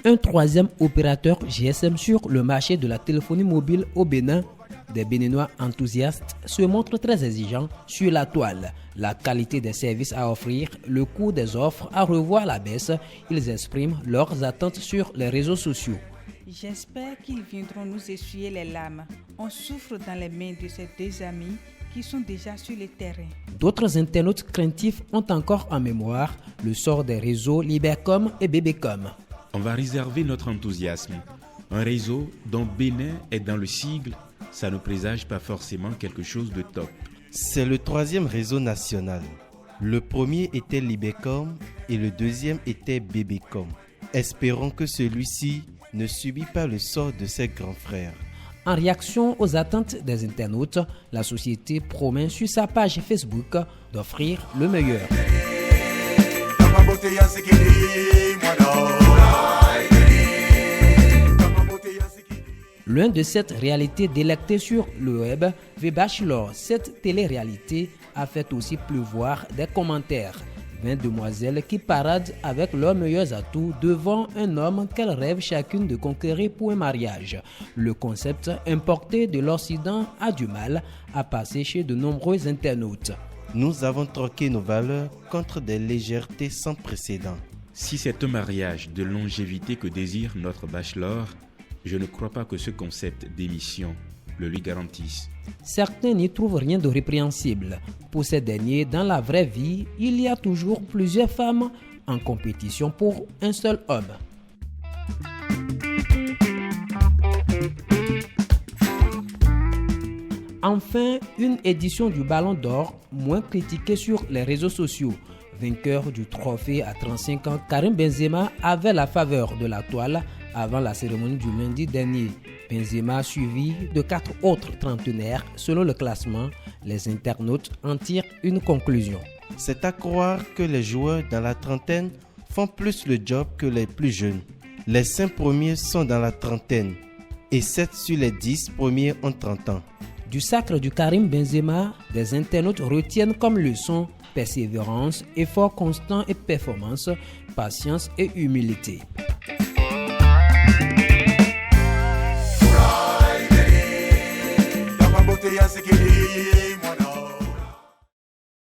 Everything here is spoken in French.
un troisième opérateur GSM sur le marché de la téléphonie mobile au Bénin. Des Béninois enthousiastes se montrent très exigeants sur la toile. La qualité des services à offrir, le coût des offres à revoir à la baisse, ils expriment leurs attentes sur les réseaux sociaux. J'espère qu'ils viendront nous essuyer les larmes. On souffre dans les mains de ces deux amis qui sont déjà sur le terrain. D'autres internautes craintifs ont encore en mémoire le sort des réseaux Libercom et Bébécom. On va réserver notre enthousiasme. Un réseau dont Bénin est dans le sigle, ça ne présage pas forcément quelque chose de top. C'est le troisième réseau national. Le premier était Libercom et le deuxième était Bébécom. Espérons que celui-ci ne subit pas le sort de ses grands frères. En réaction aux attentes des internautes, la société promet sur sa page Facebook d'offrir le meilleur. L'un de cette réalité délectée sur le web, The Bachelor, cette télé-réalité a fait aussi pleuvoir des commentaires. 20 demoiselles qui paradent avec leurs meilleurs atouts devant un homme qu'elles rêvent chacune de conquérir pour un mariage. Le concept importé de l'Occident a du mal à passer chez de nombreux internautes. Nous avons troqué nos valeurs contre des légèretés sans précédent. Si c'est un mariage de longévité que désire notre bachelor, je ne crois pas que ce concept d'émission le lui garantisse. Certains n'y trouvent rien de répréhensible. Pour ces derniers, dans la vraie vie, il y a toujours plusieurs femmes en compétition pour un seul homme. Enfin, une édition du Ballon d'Or moins critiquée sur les réseaux sociaux. Vainqueur du trophée à 35 ans, Karim Benzema avait la faveur de la toile avant la cérémonie du lundi dernier. Benzema suivi de 4 autres trentenaires. Selon le classement, les internautes en tirent une conclusion. C'est à croire que les joueurs dans la trentaine font plus le job que les plus jeunes. Les 5 premiers sont dans la trentaine et 7 sur les 10 premiers ont 30 ans. Du sacre du Karim Benzema, des internautes retiennent comme leçon persévérance, effort constant et performance, patience et humilité. Botella se quería